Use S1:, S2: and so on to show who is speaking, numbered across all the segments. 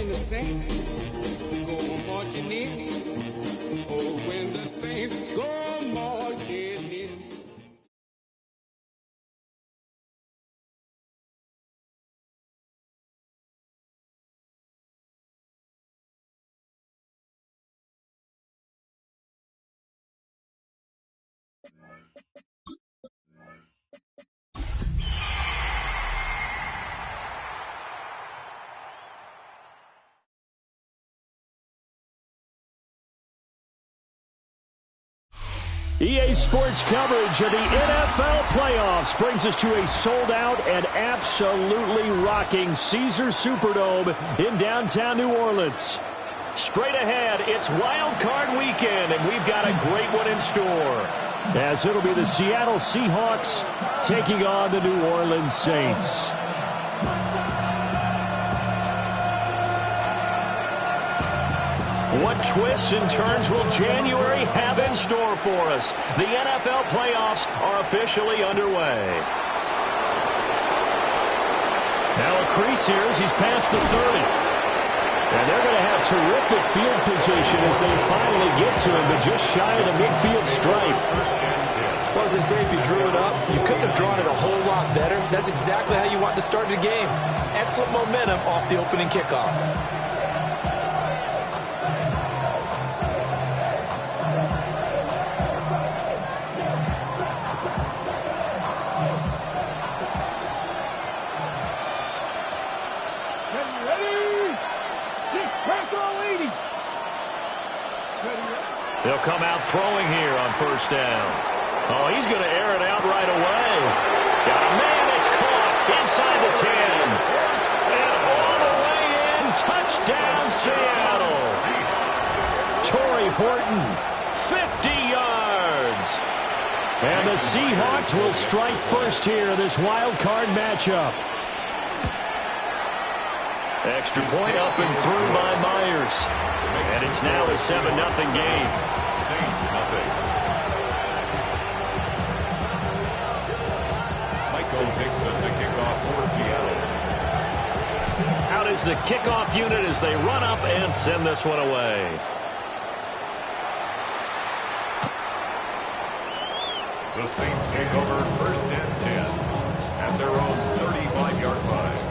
S1: when the saints go marching in. Oh, when the saints go marching in.
S2: EA Sports coverage of the NFL playoffs brings us to a sold-out and absolutely rocking Caesars Superdome in downtown New Orleans. Straight ahead, it's Wild Card Weekend, and we've got a great one in store, as it'll be the Seattle Seahawks taking on the New Orleans Saints. What twists and turns will January have in store for us? The NFL playoffs are officially underway. Now a crease here as he's past the 30. And they're going to have terrific field position as they finally get to him, but just shy of the midfield stripe.
S3: Well, as they say, if you drew it up, you couldn't have drawn it a whole lot better. That's exactly how you want to start the game. Excellent momentum off the opening kickoff.
S2: They'll come out throwing here on first down. Oh, he's going to air it out right away. Got a man that's caught inside the 10. And all the way in, touchdown Seattle. Torrey Horton, 50 yards. And the Seahawks will strike first here in this wild card matchup. Extra point up and through by Myers. And it's now a 7-0 game.
S4: Saints nothing. Michael Dixon, the kickoff for Seattle.
S2: Out is the kickoff unit as they run up and send this one away.
S4: The Saints take over first and 10 at their own 35-yard line.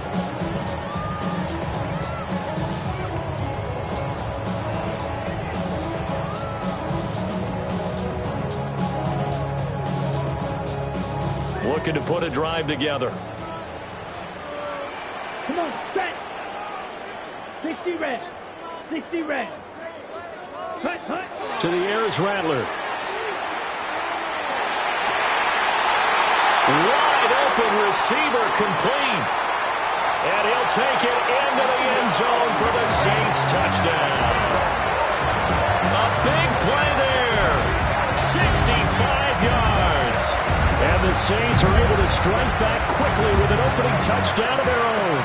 S2: Looking to put a drive together.
S5: Come on, set. 60 red. 60 red. Hut, hut.
S2: To the air is Rattler. Wide open receiver complete. And he'll take it into the end zone for the Saints touchdown. A big play there. 65 yards. And the Saints are able to strike back quickly with an opening touchdown of their own.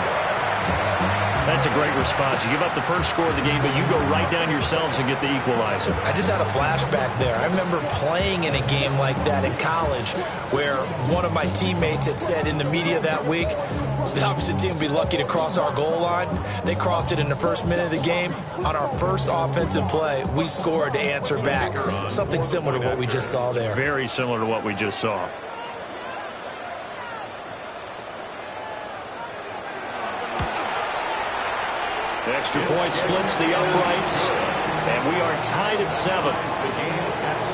S2: That's a great response. You give up the first score of the game, but you go right down yourselves and get the equalizer.
S3: I just had a flashback there. I remember playing in a game like that in college where one of my teammates had said in the media that week, the opposite team would be lucky to cross our goal line. They crossed it in the first minute of the game. On our first offensive play, we scored to answer back. Something similar to what we just saw there.
S2: Very similar to what we just saw. Extra point splits the uprights, and we are tied at 7.
S4: The game at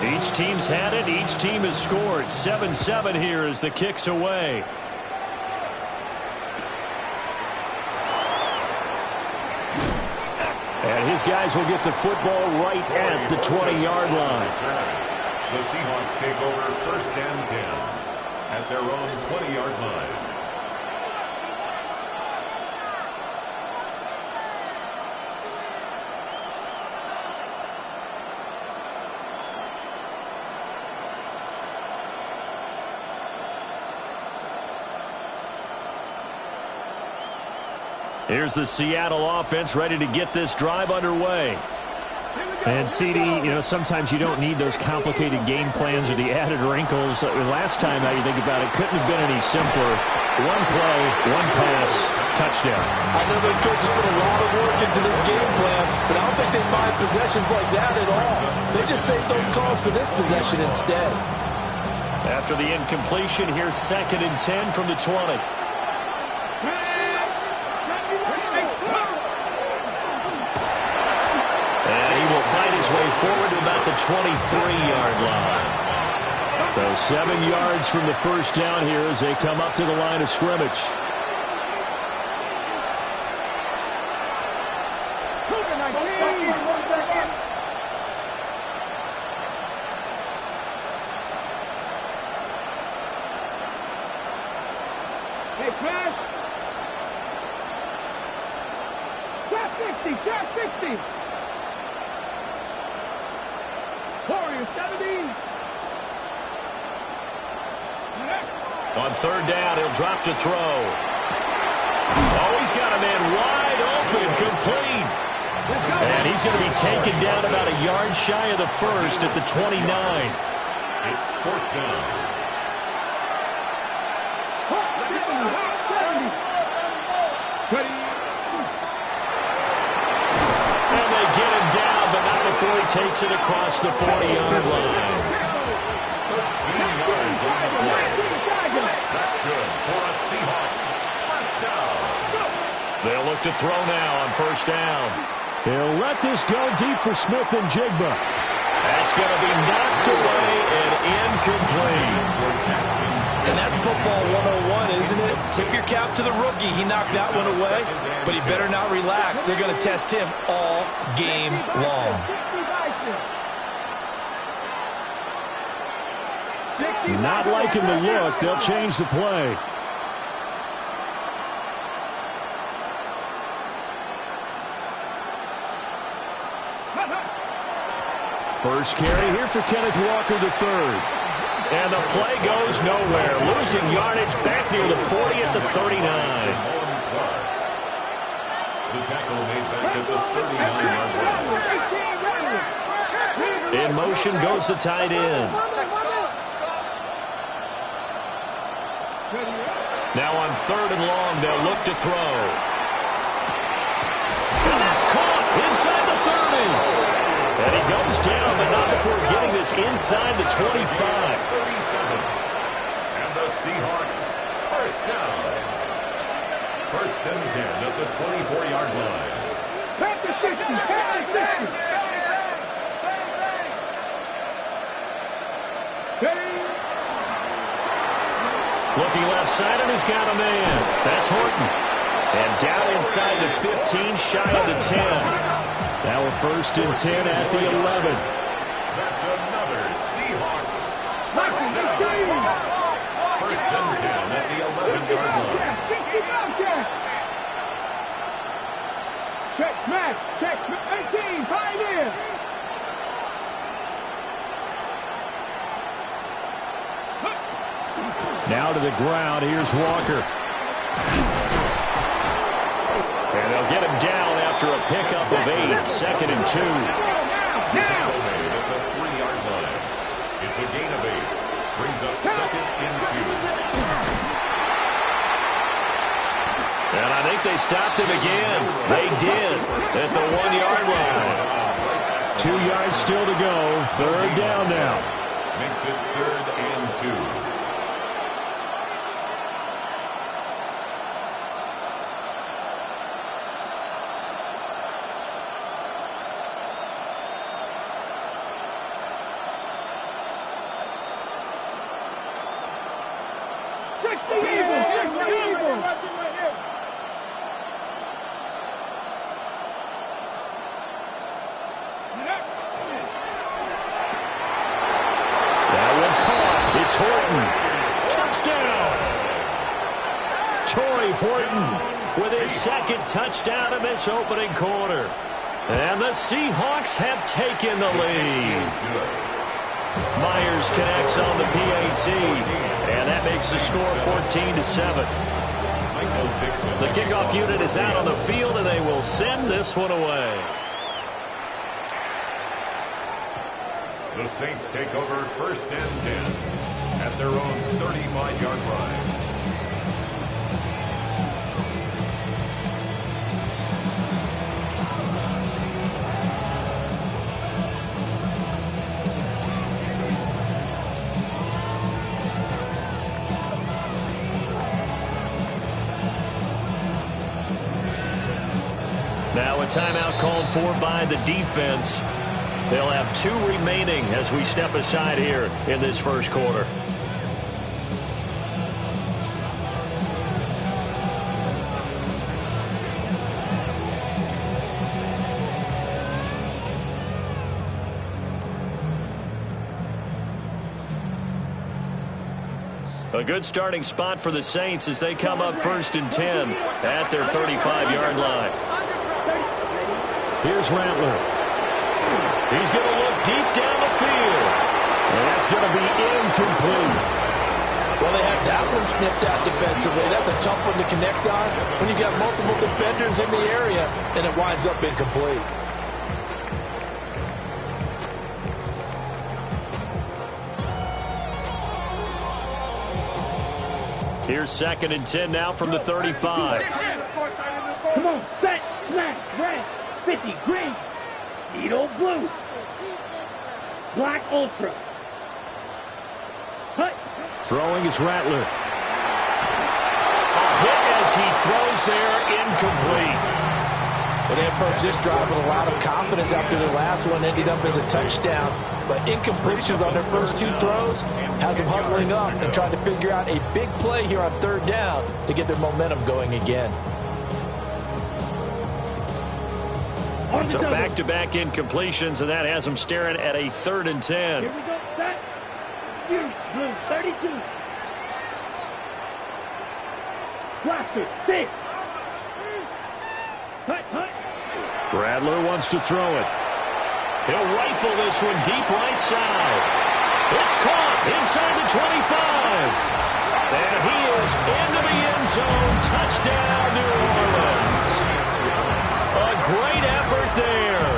S2: 7. Each team's had it. Each team has scored. 7-7 here as the kick's away. And his guys will get the football right at the 20-yard line.
S4: The Seahawks take over first and 10 at their own 20-yard line.
S2: Here's the Seattle offense ready to get this drive underway. And CD, sometimes you don't need those complicated game plans or the added wrinkles. Last time, now you think about it, couldn't have been any simpler. One play, one pass, touchdown.
S3: I know those coaches put a lot of work into this game plan, but I don't think they mind possessions like that at all. They just save those calls for this possession instead.
S2: After the incompletion, here's 2nd and 10 from the 20. And he will fight his way forward to about the 23-yard line. So 7 yards from the first down here as they come up to the line of scrimmage.
S5: Hey, pass. Trap 60. Warrior 70.
S2: On 3rd down, he'll drop to throw. Oh, he's got a man wide open, complete. And he's going to be taken down about a yard shy of the first at the 29.
S4: It's 4th down.
S2: And they get him down, but not before he takes it across the 40-yard line.
S4: 13 yards on the play. That's good for a Seahawks first down.
S2: They'll look to throw now on 1st down. They'll let this go deep for Smith and Jigba. That's going to be knocked away and incomplete.
S3: And that's football 101, isn't it? Tip your cap to the rookie. He knocked that one away, but he better not relax. They're going to test him all game long.
S2: Not liking the look. They'll change the play. First carry here for Kenneth Walker III. And the play goes nowhere. Losing yardage back near the 40 at the 39.
S4: The tackle made back at the 39-yard line.
S2: In motion goes the tight end. Now on 3rd and long, they'll look to throw. And that's caught inside the 30. And he goes down, but not before getting this inside the 25.
S4: 37. And the Seahawks first down. 1st and 10 at the 24-yard line.
S5: Back to 60.
S2: Looking left side, and he's got a man. That's Horton. And down inside the 15, shy of the 10. Now a 1st and 10 at the 11.
S4: That's another Seahawks first down. 1st and 10 at the 11-yard line.
S5: Check smash. 18. 5 in.
S2: Now to the ground. Here's Walker. And they'll get him down after a pickup of 8. 2nd and 2.
S4: Tackle made at the 3-yard line. It's a gain of 8. Brings up 2nd and 2.
S2: And I think they stopped him again. They did at the 1-yard line. 2 yards still to go. 3rd down now.
S4: Makes it 3rd and 2.
S2: That one caught. It's Horton. Touchdown. Torrey Horton with his 2nd touchdown in this opening quarter. And the Seahawks have taken the lead. Myers connects on the PAT. And that makes the score 14-7. The kickoff unit is out on the field, and they will send this one away.
S4: The Saints take over 1st and 10 at their own 35-yard line.
S2: Now a timeout called for by the defense. They'll have 2 remaining as we step aside here in this first quarter. A good starting spot for the Saints as they come up 1st and 10 at their 35-yard line. Here's Rattler. He's going to look deep down the field. And that's going to be incomplete.
S3: Well, they have that one snipped out defensively. That's a tough one to connect on when you got multiple defenders in the area, and it winds up incomplete.
S2: Here's 2nd and 10 now from the 35.
S5: Come on, set, smash, red, 50, green, needle, blue, black, ultra. Hut.
S2: Throwing is Rattler. A hit as he throws there, incomplete.
S3: Well, they approached this drive with a lot of confidence after their last one ended up as a touchdown. But incompletions on their first 2 throws has them huddling up and trying to figure out a big play here on 3rd down to get their momentum going again.
S2: So back-to-back incompletions, and that has them staring at a 3rd and 10.
S5: Here we go, set. Use blue, 32. Blaster, 6. Hut.
S2: Rattler wants to throw it. He'll rifle this one deep right side. It's caught inside the 25. And he is into the end zone. Touchdown, New Orleans. A great effort there.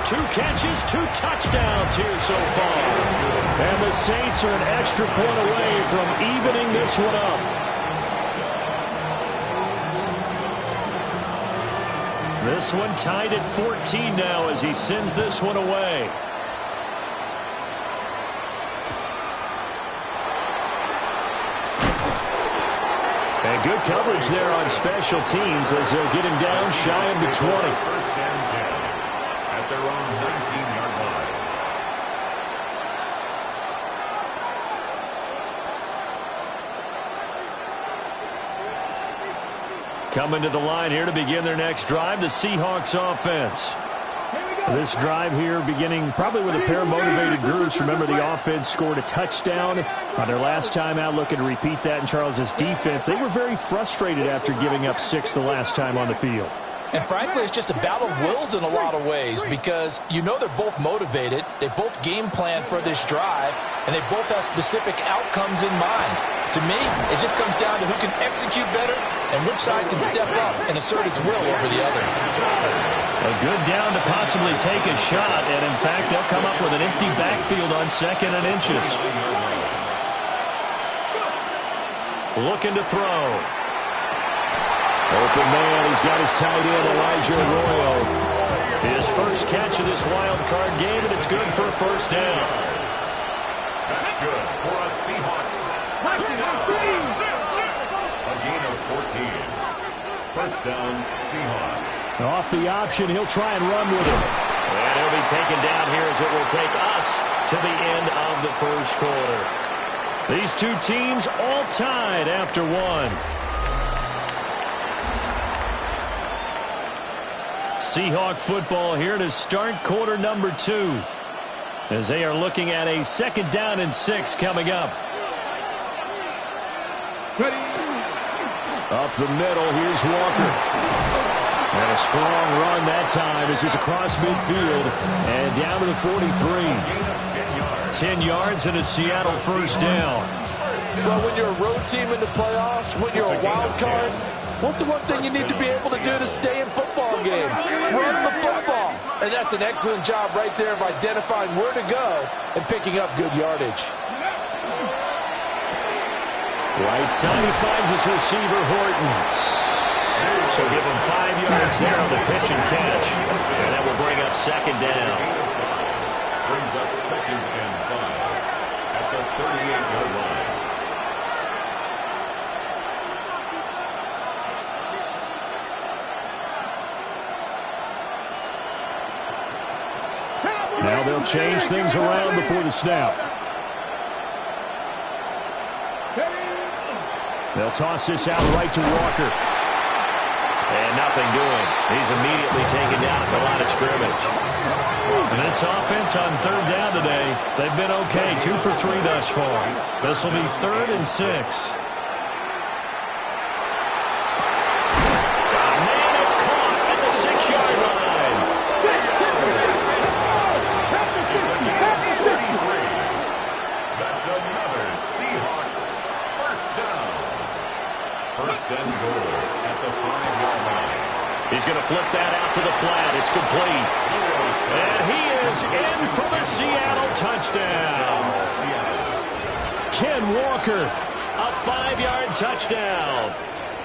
S2: 2 catches, 2 touchdowns here so far. And the Saints are an extra point away from evening this one up. This one tied at 14 now as he sends this one away. And good coverage there on special teams as they'll get him down shy of the 20.
S4: 1st and 10 at their own 19-yard line.
S2: Coming to the line here to begin their next drive, the Seahawks offense.
S6: This drive here beginning probably with a pair of motivated groups. Remember, the offense scored a touchdown on their last time out, looking to repeat that in Charles's defense. They were very frustrated after giving up 6 the last time on the field.
S3: And frankly, it's just a battle of wills in a lot of ways because you know they're both motivated. They both game plan for this drive, and they both have specific outcomes in mind. To me, it just comes down to who can execute better and which side can step up and assert its will over the other.
S2: A good down to possibly take a shot, and in fact, they'll come up with an empty backfield on 2nd and inches. Looking to throw. Open man, he's got his tight end, Elijah Arroyo. His first catch of this wild card game, and it's good for a 1st down.
S4: That's good for a Seahawks. A gain of 14. 1st down, Seahawks.
S6: Off the option, he'll try and run with it.
S2: And he'll be taken down here as it will take us to the end of the first quarter. These 2 teams all tied after 1. Seahawk football here to start quarter number 2 as they are looking at a 2nd down and 6 coming up.
S5: Ready.
S2: Up the middle, here's Walker. And a strong run that time as he's across midfield and down to the 43. 10 yards and a Seattle 1st down.
S3: Well, when you're a road team in the playoffs, when you're a wild card, what's the one thing you need to be able to do to stay in football games? Run the football. And that's an excellent job right there of identifying where to go and picking up good yardage.
S6: Right side, he finds his receiver, Horton.
S2: So give him 5 yards there on the pitch and catch. And that will bring up second down.
S4: Brings up 2nd and 5 at the 38-yard line.
S6: Now they'll change things around before the snap. They'll toss this out right to Walker.
S2: And nothing doing. He's immediately taken down at the line of scrimmage.
S6: And this offense on 3rd down today, they've been okay. 2 for 3 thus far. This will be 3rd and 6.
S2: Man, it's caught at the 6-yard line.
S4: That's another Seahawks first down. First and goal at the 5-yard line.
S2: He's going to flip that out to the flat. It's complete. And he is in for the Seattle touchdown.
S6: Ken Walker.
S2: A 5-yard touchdown.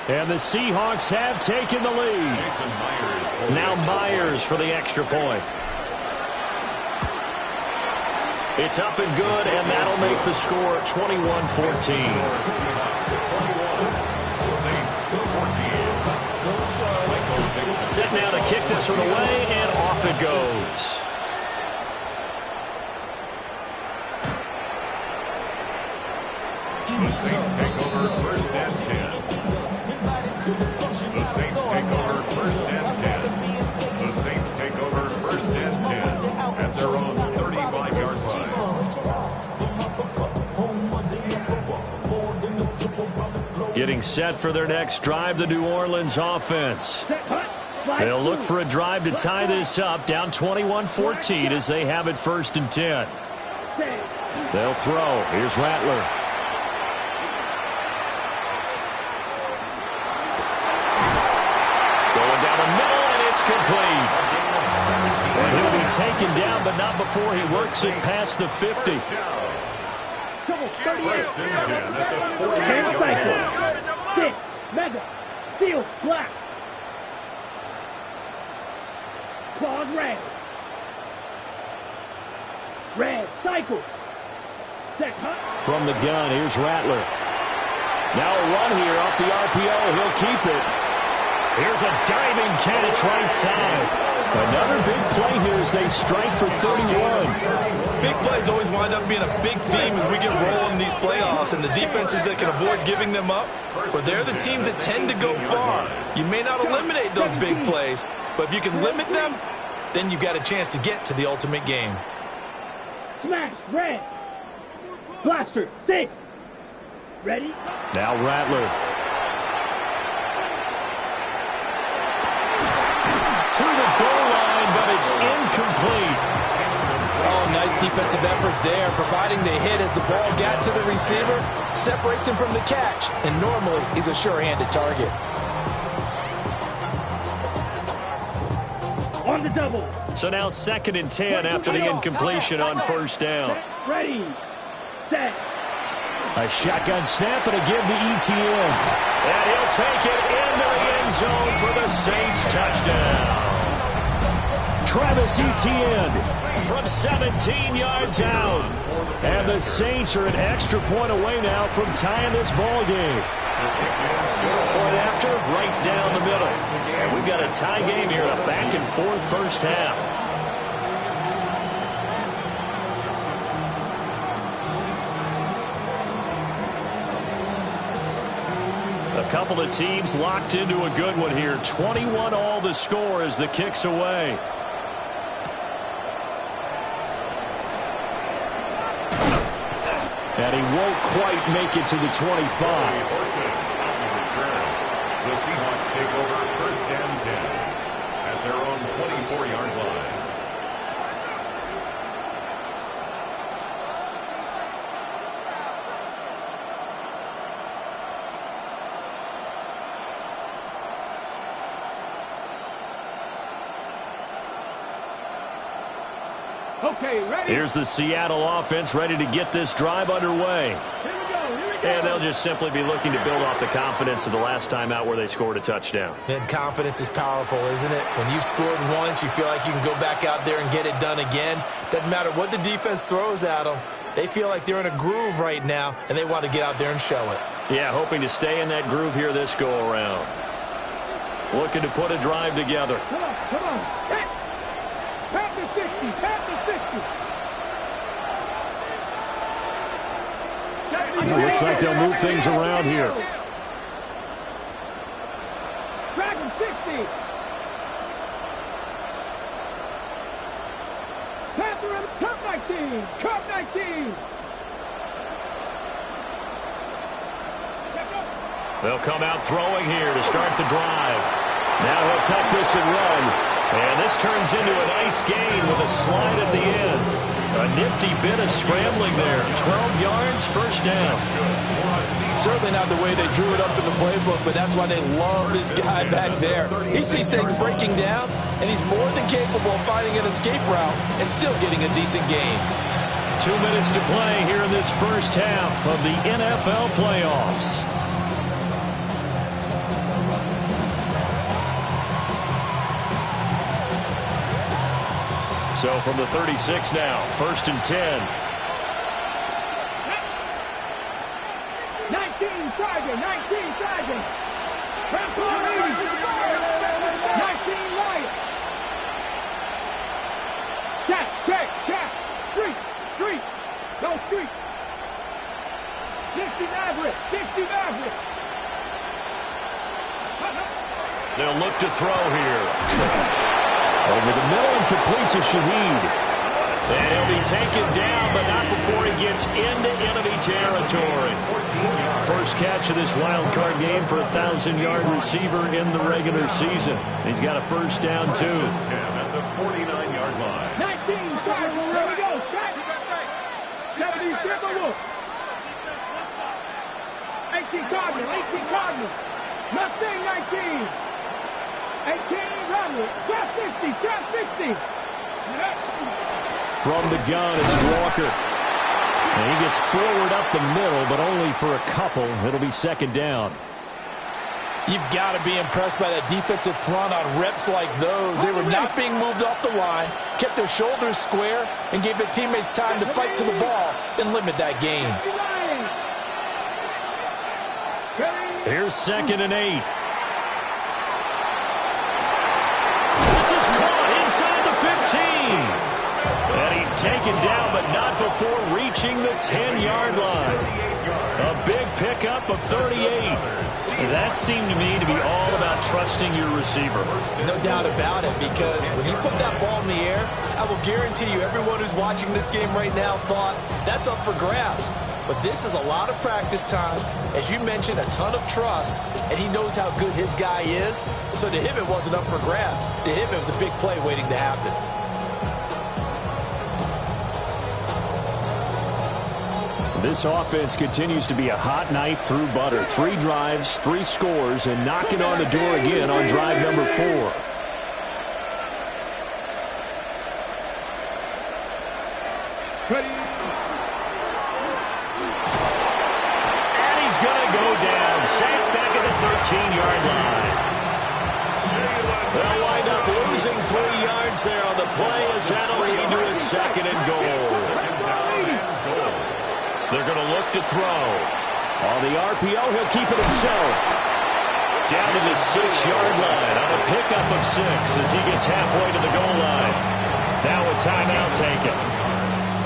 S6: And the Seahawks have taken the lead.
S2: Now Myers for the extra point. It's up and good, and that'll make the score 21-14. Set now to kick this one away, and off it goes.
S4: The Saints take over 1st and 10. The Saints take over 1st and 10. The Saints take over 1st and 10 at their own 35-yard line.
S6: Getting set for their next drive, the New Orleans offense. They'll look for a drive to tie this up, down 21-14 as they have it 1st and 10. They'll throw. Here's Rattler.
S2: Going down the middle, and it's complete.
S6: And he'll be taken down, but not before he works it past the 50.
S4: 1st and 10 at the 48-yard line.
S5: 6, mega, steel, black. Claws red. Red, cycle. Set, hut.
S6: From the gun, here's Rattler. Now a run here off the RPO. He'll keep it. Here's a diving catch right side. Another big play here as they strike for 31.
S3: Big plays always wind up being a big theme as we get rolling in these playoffs, and the defenses that can avoid giving them up, but they're the teams that tend to go far. You may not eliminate those big plays, but if you can limit them, then you've got a chance to get to the ultimate game.
S5: Smash, red. Blaster, 6. Ready?
S6: Now Rattler. To the goal line, but it's incomplete.
S3: Oh, nice defensive effort there, providing the hit as the ball got to the receiver, separates him from the catch, and normally he's a sure-handed target.
S5: On the double.
S6: So now 2nd and 10 after the incompletion on 1st down.
S5: Ready, set.
S6: A shotgun snap and a give to ETN.
S2: And he'll take it into the end zone for the Saints touchdown.
S6: Travis Etienne
S2: From 17 yards out.
S6: And the Saints are an extra point away now from tying this ball game.
S2: Point after, right down the middle. And we've got a tie game here, a back-and-forth first half.
S6: A couple of teams locked into a good one here. 21 all the score as the kick's away. And he won't quite make it to the 25.
S4: The Seahawks take over 1st and 10 at their own 24-yard line.
S5: Okay, ready?
S2: Here's the Seattle offense ready to get this drive underway.
S5: Here we go, here we go.
S2: And they'll just simply be looking to build off the confidence of the last time out where they scored a touchdown.
S3: And confidence is powerful, isn't it? When you've scored once, you feel like you can go back out there and get it done again. Doesn't matter what the defense throws at them. They feel like they're in a groove right now, and they want to get out there and show it.
S2: Yeah, hoping to stay in that groove here this go-around. Looking to put a drive together.
S5: Come on, come on. Pat the 60, pat the 60.
S6: It looks like they'll move things around here.
S5: Drag him 60. Panther him, top 19, top 19.
S2: They'll come out throwing here to start the drive.
S6: Now he'll tuck this and run.
S2: And this turns into a nice gain with a slide at the end. A nifty bit of scrambling there. 12 yards, first down.
S3: Certainly not the way they drew it up in the playbook, but that's why they love this guy back there. He sees things breaking down, and he's more than capable of finding an escape route and still getting a decent gain.
S2: 2 minutes to play here in this first half of the NFL playoffs. So from the 36 now, 1st and 10.
S5: 19 Tiger, 19 Tiger. 19 Lion. Check, check, check. Street, street. No street. 60 Maverick, 60 Maverick.
S2: They'll look to throw here.
S6: Over the middle and complete to Shaheed.
S2: And he'll be taken down, but not before he gets into enemy territory. First catch of this wild card game for a 1,000-yard receiver in the regular season. He's got a first down, too.
S4: 10 at the 49-yard line.
S5: 19 Tiger, here we go. Check. 70 Timberwolf. 18 Cardinal, 18 Cardinal. Mustang 19. 18 Rumble. Trap 60, trap 60.
S6: From the gun, it's Walker. And he gets forward up the middle, but only for a couple. It'll be second down.
S3: You've got to be impressed by that defensive front on reps like those. They were not being moved off the line, kept their shoulders square, and gave their teammates time to fight to the ball and limit that gain.
S2: Here's 2nd and 8. This is caught inside the 15. And he's taken down, but not before reaching the 10-yard line. A big pickup of 38. That seemed to me to be all about trusting your receiver.
S3: No doubt about it, because when you put that ball in the air, I will guarantee you everyone who's watching this game right now thought that's up for grabs. But this is a lot of practice time. As you mentioned, a ton of trust, and he knows how good his guy is. So to him, it wasn't up for grabs. To him, it was a big play waiting to happen.
S6: This offense continues to be a hot knife through butter. 3 drives, 3 scores, and knocking on the door again on drive number 4.
S5: Ready.
S2: And he's going to go down. Sacked back at the 13-yard line. They'll wind up losing 3 yards there on the play as that'll lead to a 2nd and goal. They're going to look to throw.
S6: On the RPO, he'll keep it himself.
S2: Down to the 6-yard line on a pickup of 6 as he gets halfway to the goal line. Now a timeout taken.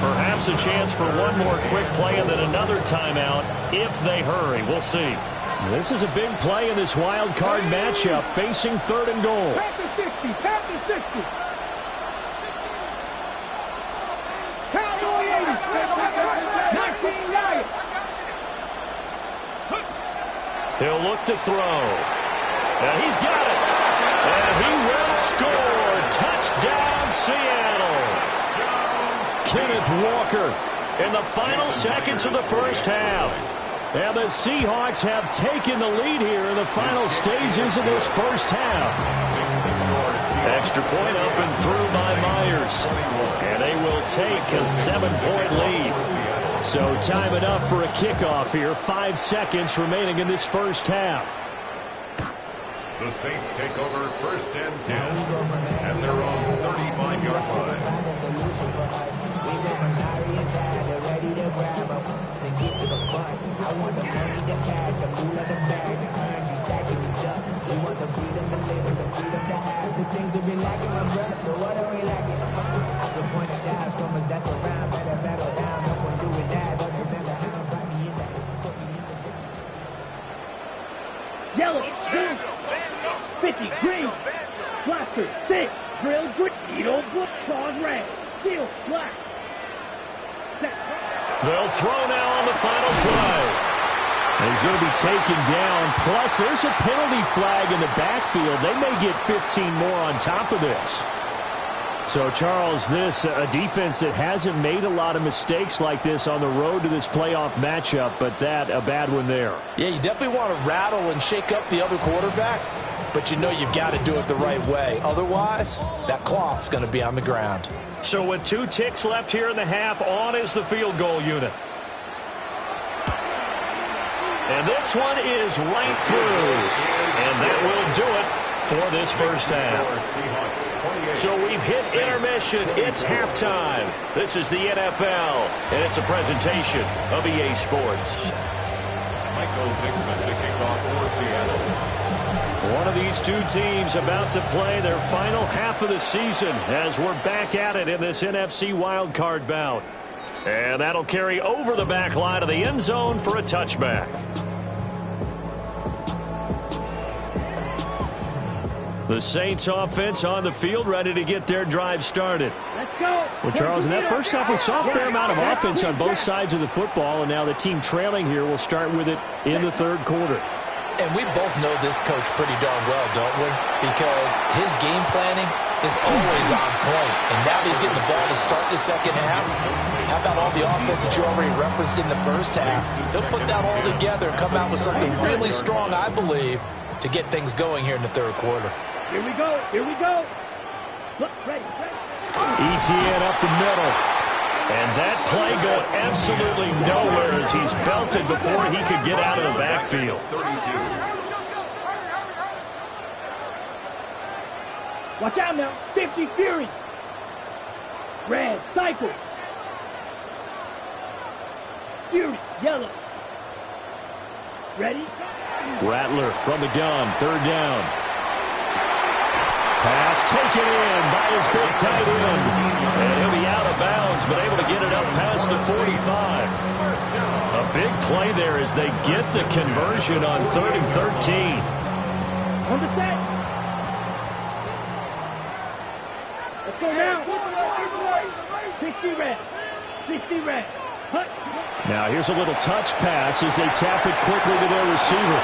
S2: Perhaps a chance for one more quick play and then another timeout if they hurry. We'll see.
S6: This is a big play in this wild card matchup, facing 3rd and goal.
S5: Pat the 60, pat the 60. Cowboy 80. 19 Riot.
S2: He'll look to throw. And he's got it. And he will score. Touchdown, Seattle.
S6: Kenneth Walker.
S2: In the final seconds of the first half.
S6: And the Seahawks have taken the lead here in the final stages of this first half.
S2: Extra point up and through by Myers. And they will take a 7-point lead.
S6: So time enough for a kickoff here. 5 seconds remaining in this first half.
S4: The Saints take over 1st and 10 at their own 35-yard line.
S5: Yellow, blue, 50, green, blaster, 6, drill, good, needle, blue, pause, red, steel, black.
S2: They'll throw now on the final play.
S6: He's going to be taken down. Plus, there's a penalty flag in the backfield. They may get 15 more on top of this. So, Charles, this a defense that hasn't made a lot of mistakes like this on the road to this playoff matchup, but that a bad one there.
S3: Yeah, you definitely want to rattle and shake up the other quarterback, but you know you've got to do it the right way. Otherwise, that cloth's going to be on the ground.
S2: So with 2 ticks left here in the half, on is the field goal unit. And this one is right through. And that will do it for this first half. So we've hit intermission. It's halftime. This is the NFL, and it's a presentation of EA Sports.
S4: Michael Dixon to kick off for Seattle.
S2: One of these two teams about to play their final half of the season as we're back at it in this NFC wildcard bout. And that'll carry over the back line of the end zone for a touchback. The Saints offense on the field ready to get their drive started.
S5: Let's go.
S6: Well, Charles, in that first half, we saw a fair amount of offense on both sides of the football, and now the team trailing here will start with it in the third quarter.
S3: And we both know this coach pretty darn well, don't we? Because his game planning is always on point. And now that he's getting the ball to start the second half, how about all the offense that you already referenced in the first half? He'll put that all together and come out with something really strong, I believe, to get things going here in the third quarter.
S5: Here we go. Here we go. Look, ready.
S6: ETN up the middle.
S2: And that play goes absolutely nowhere as he's belted before he could get out of the backfield.
S5: Watch out now. 50 Fury. Red, cycle. Fury, yellow. Ready?
S6: Rattler from the gun, third down. Pass taken in by his big tight end. And he'll be out of bounds, but able to get it up past the 45. A big play there as they get the conversion on 3rd and 13.
S5: On the set. Let's go now. 60 red. 60 red. Hut.
S6: Now here's a little touch pass as they tap it quickly to their receiver.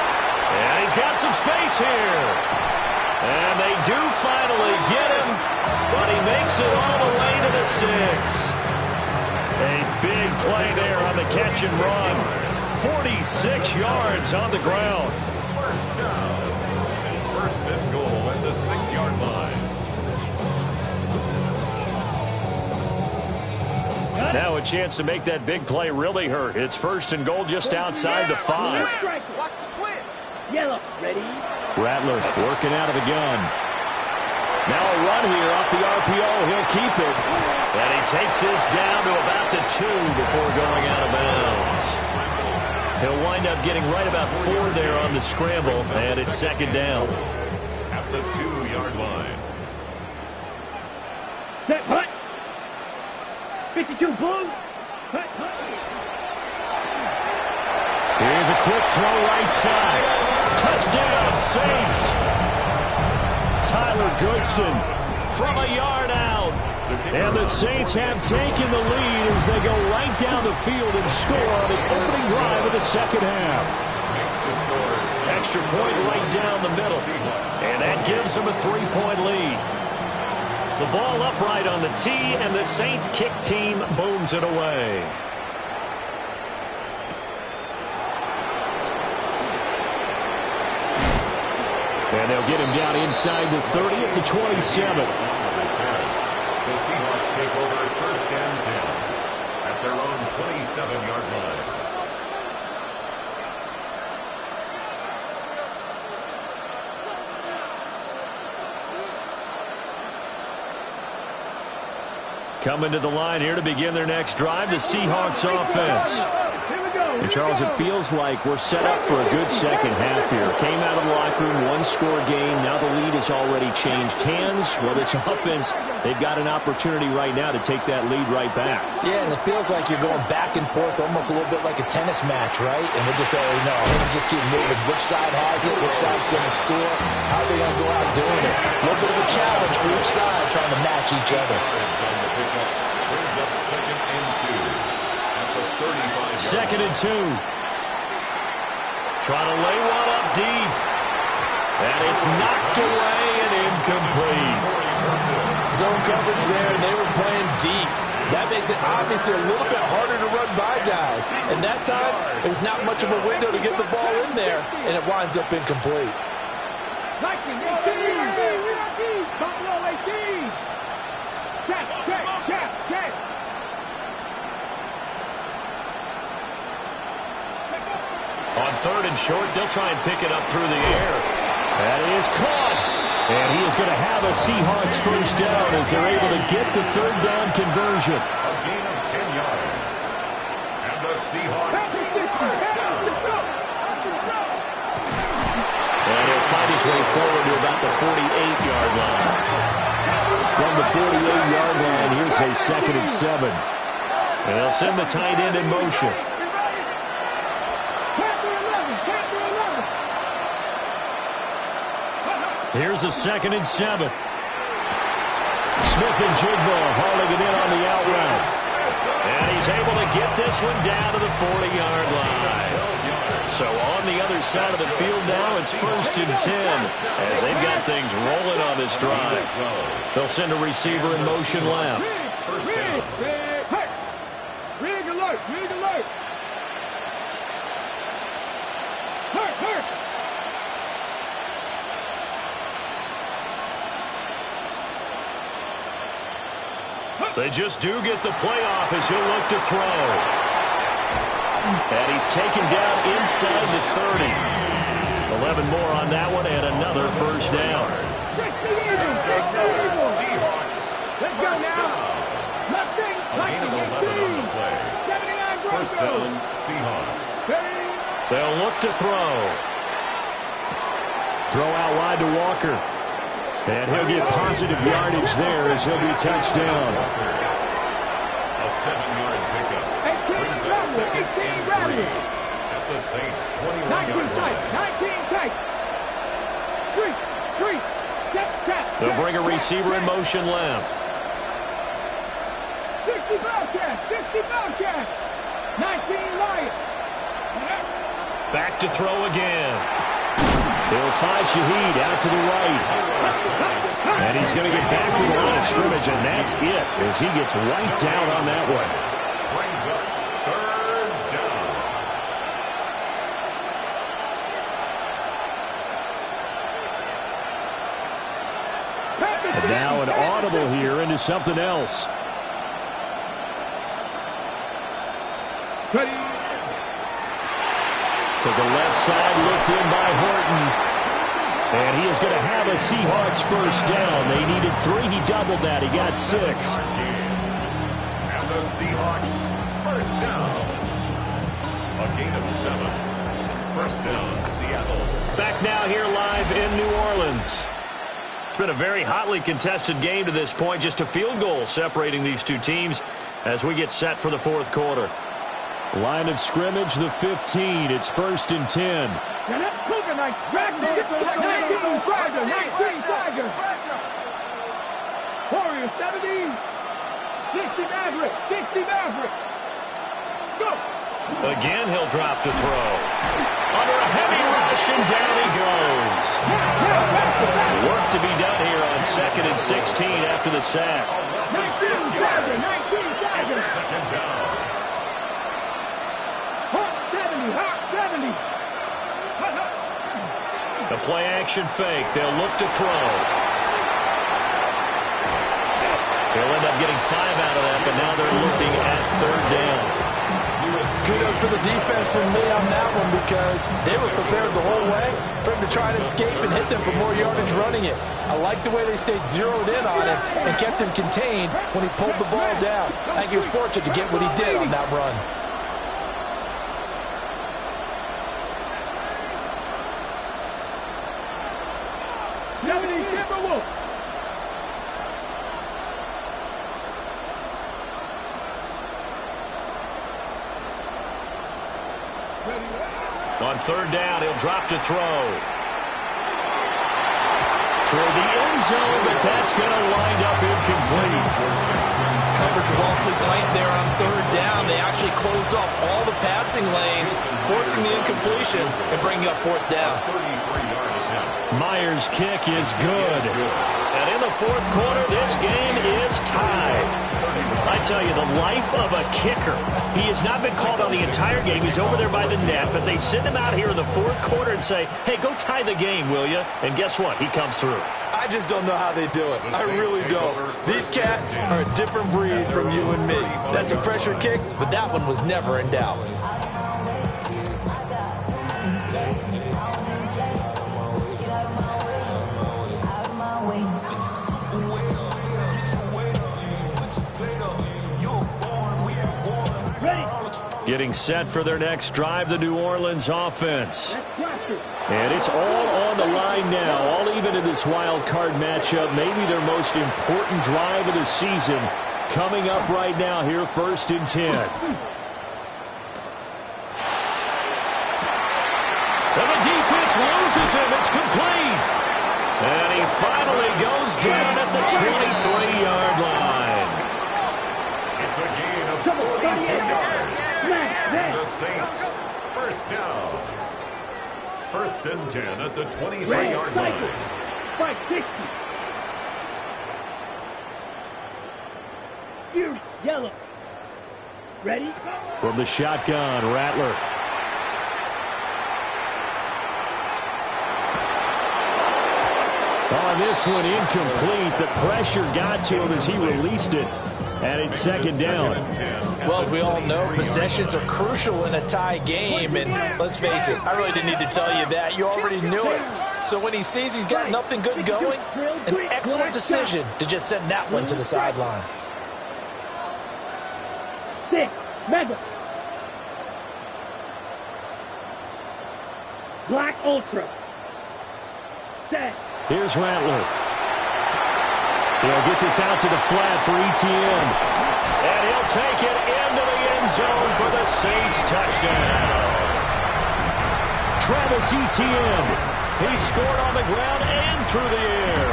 S2: And he's got some space here. And they do finally get him, but he makes it all the way to the 6. A big play there on the catch and run. 46 yards on the ground.
S4: First down. First and goal at the 6-yard line.
S2: Now a chance to make that big play really hurt. It's 1st and goal just outside the 5.
S5: Watch the twist. Yellow, ready?
S6: Rattler working out of the gun. Now a run here off the RPO. He'll keep it.
S2: And he takes this down to about the 2 before going out of bounds. He'll wind up getting right about 4 there on the scramble, and it's 2nd down.
S4: At the 2-yard line.
S5: Set, hut. 52 blue. Hut, hut.
S6: Here's a quick throw right side.
S2: Touchdown, Saints.
S6: Tyler Goodson
S2: From a yard out.
S6: And the Saints have taken the lead as they go right down the field and score on the opening drive of the second half.
S2: Extra point right down the middle. And that gives them a 3-point lead. The ball upright on the tee, and the Saints kick team booms it away.
S6: And they'll get him down inside the 30 at the 27.
S4: The Seahawks take over 1st and 10 at their own 27-yard line.
S6: Coming to the line here to begin their next drive, the Seahawks offense. And Charles, it feels like we're set up for a good second half here. Came out of the locker room, one-score game. Now the lead has already changed hands. Well, this offense, they've got an opportunity right now to take that lead right back.
S3: Yeah, and it feels like you're going back and forth almost a little bit like a tennis match, right? And we're just already know. Let's just keep moving. Which side has it? Which side's going to score? How are they going to go out doing it? A little bit of a challenge for each side trying to match each other.
S4: Brings up 2nd and 2 at the 35-yard
S6: 2nd and 2. Trying to lay one up deep. And it's knocked away and incomplete.
S3: Zone coverage there, and they were playing deep. That makes it obviously a little bit harder to run by guys. And that time, there's not much of a window to get the ball in there, and it winds up incomplete.
S5: Buffalo 18. Check.
S6: On 3rd and short, they'll try and pick it up through the air. That is caught. And he is going to have a Seahawks first down as they're able to get the 3rd down conversion.
S4: A gain of 10 yards. And the Seahawks first down.
S6: And he'll find his way forward to about the 48-yard line. From the 48-yard line, here's a 2nd and 7. And they'll send the tight end in motion. Here's a 2nd and 7. Smith and Jigba hauling it in on the out route. And he's able to get this one down to the 40-yard line. So on the other side of the field now, it's 1st and 10 as they've got things rolling on this drive. They'll send a receiver in motion left.
S5: Rig alert. Hurt.
S6: They just do get the playoff as he'll look to throw. And he's taken down inside the 30. 11 more on that one and another first down.
S4: Seahawks.
S5: Let's go now. Nothing.
S4: A gain of 11 on the play.
S5: 79
S4: First down, Seahawks.
S6: They'll look to throw. Throw out wide to Walker. And he'll get positive yardage there as he'll be touched down.
S4: A 7-yard pickup. Brings up 2nd and 3 at the Saints' 21-yard line.
S5: 19 tight. 3. Tap.
S6: They'll bring a receiver in motion left.
S5: 60 Bobcats. 19 Lions.
S6: Back to throw again. He'll find Shaheed out to the right. And he's going to get back to the line of scrimmage, and that's it as he gets wiped down on that one.
S4: Brings up 3rd down.
S6: And now an audible here into something else.
S5: Ready.
S6: To the left side, looked in by Horton. And he is going to have a Seahawks first down. They needed 3. He doubled that. He got 6.
S4: And the Seahawks first down. A gain of 7. First down, Seattle.
S6: Back now here live in New Orleans. It's been a very hotly contested game to this point. Just a field goal separating these two teams as we get set for the 4th quarter. Line of scrimmage, the 15. It's 1st and 10.
S5: Now that's Cougar night. 19 Tiger. Warriors 70. 60 Maverick. Go.
S6: Again, he'll drop to throw. Under a heavy rush, and down he goes. Work to be done here on 2nd and 16 after the sack.
S5: 19 Tiger.
S4: Second down.
S5: Hawk 70.
S6: The
S2: play action fake. They'll look to throw. They'll end up getting 5 out of that, but now they're looking at 3rd down.
S3: Kudos for the defense from me on that one because they were prepared the whole way for him to try and escape and hit them for more yardage running it. I like the way they stayed zeroed in on him and kept him contained when he pulled the ball down. I think he was fortunate to get what he did on that run.
S2: On 3rd down, he'll drop to throw. Toward the end zone, but that's going to wind up incomplete.
S3: Coverage was awfully tight there on 3rd down. They actually closed off all the passing lanes, forcing the incompletion and bringing up 4th down.
S2: Myers' kick is good. And in the 4th quarter, this game is tied. I tell you, the life of a kicker. He has not been called on the entire game. He's over there by the net, but they send him out here in the 4th quarter and say, hey, go tie the game, will you? And guess what? He comes through.
S3: I just don't know how they do it. I really don't. These cats are a different breed from you and me. That's a pressure kick, but that one was never in doubt.
S2: Getting set for their next drive, the New Orleans offense. And it's all on the line now, all even in this wild card matchup. Maybe their most important drive of the season coming up right now here, 1st and 10. And the defense loses him. It's complete. And he finally goes down at the 23-yard line.
S4: It's a gain of 42 yards. The Saints, 1st down. 1st and 10 at the 23-yard line.
S5: 560. Here, yellow. Ready?
S2: From the shotgun, Rattler. On this one, incomplete. The pressure got to him as he released it. And it's 2nd down.
S3: Well, as we all know, possessions are crucial in a tie game. And let's face it, I really didn't need to tell you that. You already knew it. So when he sees he's got nothing good going, an excellent decision to just send that one to the sideline.
S5: 6, mega. Black Ultra. Set.
S2: Here's Rattler. He'll get this out to the flat for Etienne. And he'll take it into the end zone for the Saints touchdown. Travis Etienne. He scored on the ground and through the air.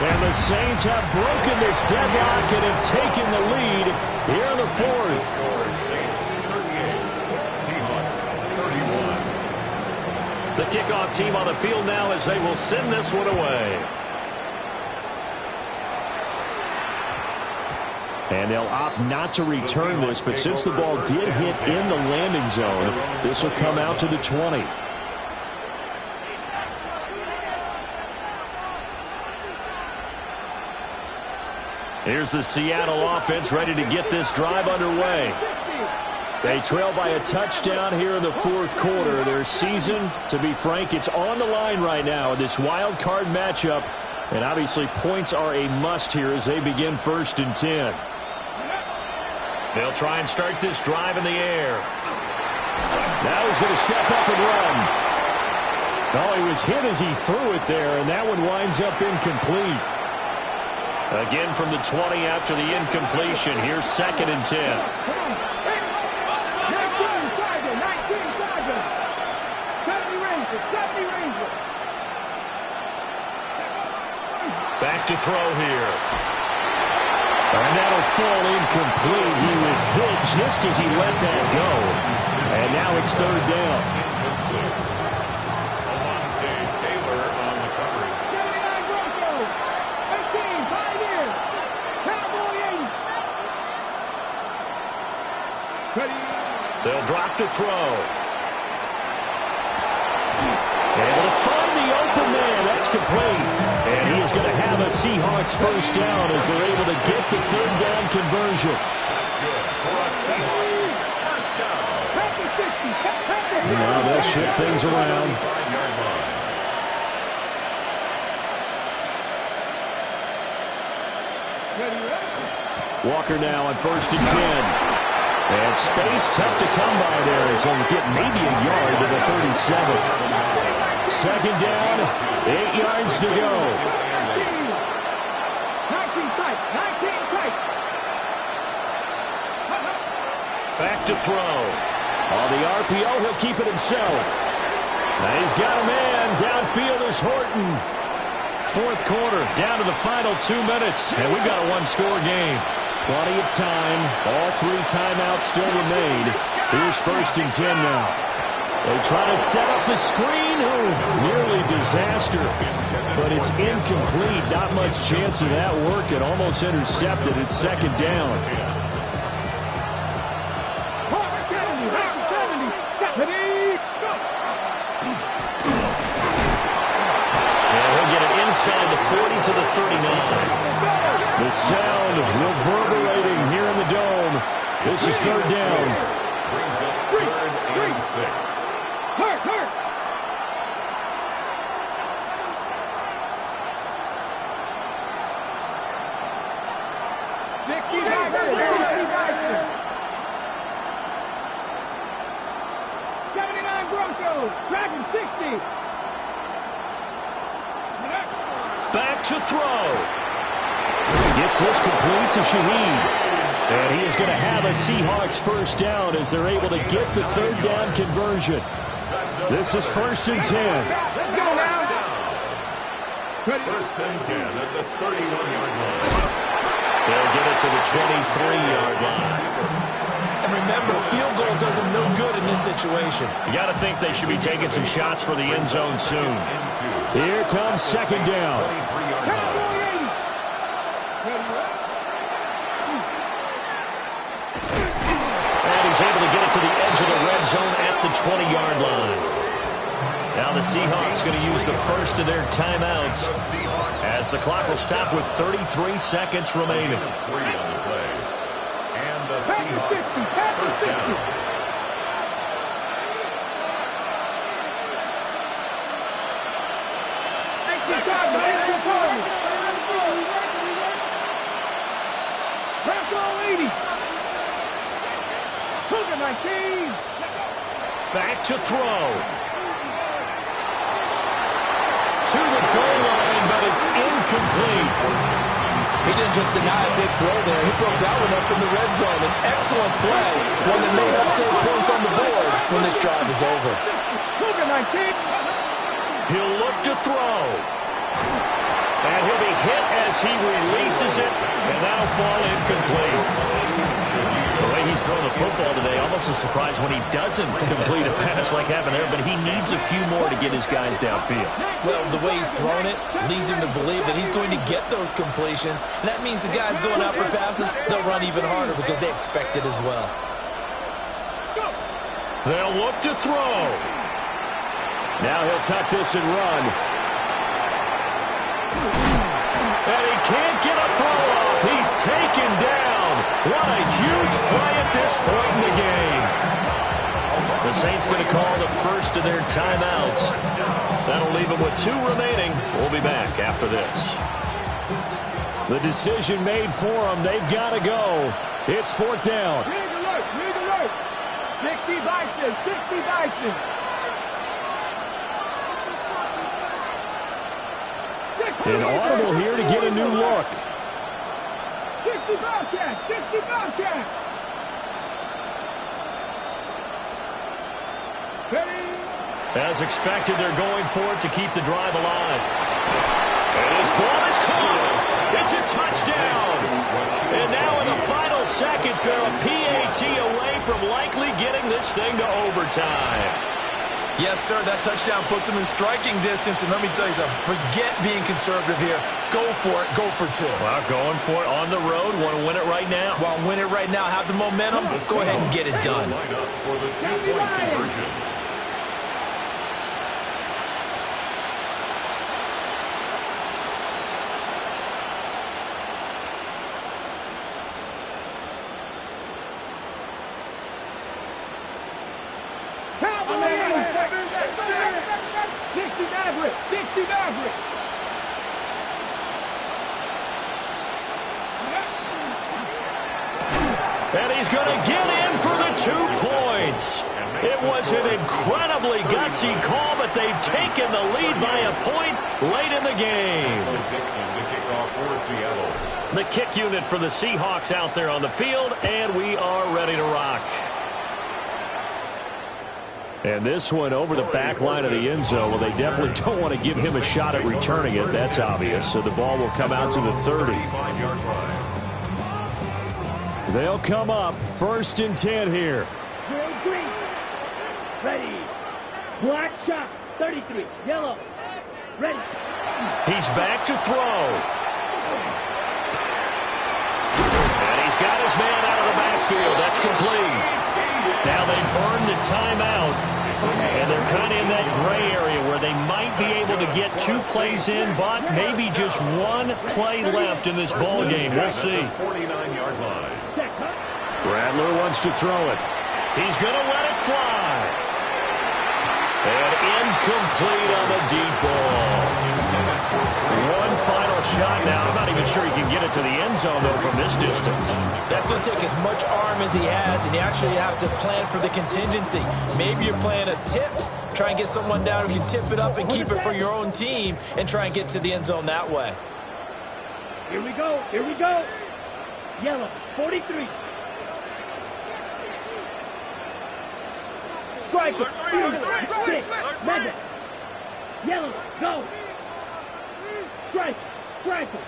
S2: And the Saints have broken this deadlock and have taken the lead here in the 4th.
S4: Saints 38, Seahawks 31.
S2: The kickoff team on the field now as they will send this one away. And they'll opt not to return this, but since the ball did hit in the landing zone, this will come out to the 20. Here's the Seattle offense ready to get this drive underway. They trail by a touchdown here in the 4th quarter. Their season, to be frank, it's on the line right now in this wild card matchup. And obviously points are a must here as they begin 1st and 10. They'll try and start this drive in the air. Now he's going to step up and run. Oh, he was hit as he threw it there, and that one winds up incomplete. Again from the 20 after the incompletion. Here's 2nd and 10.
S5: 19 Tiger. 70 Rangers.
S2: Back to throw here. And that'll fall incomplete. He was hit just as he let that go. And now it's 3rd down.
S4: Alontae Taylor on the coverage.
S5: 79 Broncos. 18 Pioneers. Cowboy 80. Ready?
S2: They'll drop to throw. Able to find the open
S6: complete. And he is going to have a Seahawks first down as they're able to get the third down conversion.
S4: That's good for a Seahawks first down.
S6: Now they'll shift things around. Walker now on 1st and 10. And space tough to come by there as he'll get maybe a yard to the 37. Second down, 8 yards to go.
S5: 19 tight, 19 tight.
S6: Back to throw. On the RPO, he'll keep it himself. Now he's got a man. Downfield is Horton. Fourth quarter, down to the final 2 minutes. And we've got a one-score game. Plenty of time. All 3 timeouts still remain. Here's 1st and 10 now. They try to set up the screen. Oh, nearly disaster. But it's incomplete. Not much chance of that working. Almost intercepted. It's second down.
S2: Inside the 40 to the 39.
S6: The sound reverberating here in the dome. This is third down.
S4: Brings up 3rd and 6.
S5: Hurt. Broncos, Dragon 60.
S2: Back to throw.
S6: Gets this complete to Shaheed. And he is going to have a Seahawks first down as they're able to get the third down conversion. This is 1st and 10.
S5: Let's go now.
S4: 1st and 10 at the 31-yard line.
S2: They'll get it to the 23-yard line.
S3: And remember, field goal does them no good in this situation.
S2: You got to think they should be taking some shots for the end zone soon.
S6: Here comes second down.
S2: And he's able to get it to the edge of the red zone at the 20-yard line. Now the Seahawks going to use the first of their timeouts as the clock will stop with 33 seconds remaining.
S4: 3 on the play. And the Seahawks first down.
S2: Back to throw. To the goal line, but it's incomplete.
S3: He didn't just deny a big throw there. He broke that one up in the red zone. An excellent play. One that may help save points on the board when this drive is over.
S2: He'll look to throw. And he'll be hit as he releases it, and that'll fall incomplete. The way he's throwing the football today, almost a surprise when he doesn't complete a pass like happened there, but he needs a few more to get his guys downfield.
S3: Well, the way he's thrown it leads him to believe that he's going to get those completions, and that means the guys going out for passes, they'll run even harder because they expect it as well.
S2: They'll look to throw.
S6: Now he'll tuck this and run.
S2: And he can't get a throw off. He's taken down. What a huge play at this point in the game. The Saints going to call the first of their timeouts. That'll leave them with 2 remaining. We'll be back after this.
S6: The decision made for them. They've got to go. It's 4th down.
S5: Rig alert. 60 Bison.
S6: An audible here to get a new look.
S5: 60 Bobcats.
S2: As expected, they're going for it to keep the drive alive. And his ball is caught. It's a touchdown. And now in the final seconds, they're a PAT away from likely getting this thing to overtime.
S3: Yes, sir, that touchdown puts him in striking distance, and let me tell you something, forget being conservative here. Go for it, go for 2.
S2: Well, going for it on the road, want to win it right now.
S3: Well, win it right now, have the momentum, go ahead and get it done.
S4: Line up for the 2-point conversion.
S5: 60 Maverick. 60 Maverick.
S2: And he's going to get in for the 2 points. It was an incredibly gutsy call, but they've taken the lead by a point late in the game. The kick unit for the Seahawks out there on the field, and we are ready to rock.
S6: And this one over the back line of the end zone. Well, they definitely don't want to give him a shot at returning it. That's obvious. So the ball will come out to the 30. They'll come up 1st and 10 here.
S5: Drill green. Ready. Black shot. 33. Yellow. Ready.
S2: He's back to throw. And he's got his man out of the backfield. That's complete. Now they burn the timeout, and they're kind of in that gray area where they might be able to get 2 plays in, but maybe just 1 play left in this ball game. We'll see.
S6: Rattler wants to throw it.
S2: He's going to let it fly. And incomplete on the deep ball. 1 final shot now. I'm not even sure he can get it to the end zone, though, from this distance.
S3: That's going to take as much arm as he has, and you actually have to plan for the contingency. Maybe you're playing a tip. Try and get someone down who can tip it up and keep it for your own team and try and get to the end zone that way.
S5: Here we go. Here we go. Yellow. 43. Striker. 6. Mega. Yellow. Go. Striker. Striker.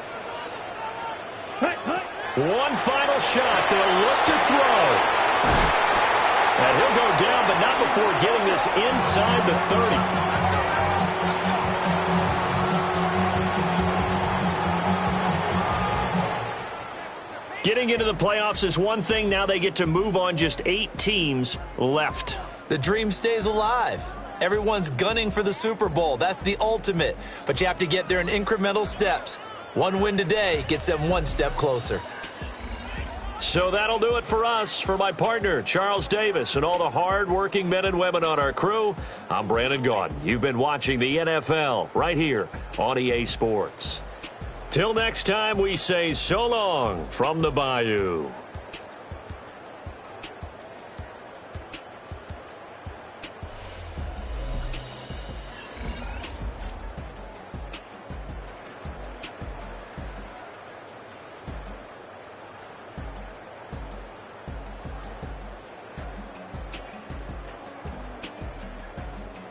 S5: Hut, hut.
S2: 1 final shot. They'll look to throw. And he'll go down, but not before getting this inside the 30. Getting into the playoffs is one thing. Now they get to move on. Just 8 teams left.
S3: The dream stays alive. Everyone's gunning for the Super Bowl. That's the ultimate. But you have to get there in incremental steps. 1 win today gets them 1 step closer.
S2: So that'll do it for us. For my partner, Charles Davis, and all the hard-working men and women on our crew, I'm Brandon Gaudin. You've been watching the NFL right here on EA Sports. Till next time, we say so long from the Bayou.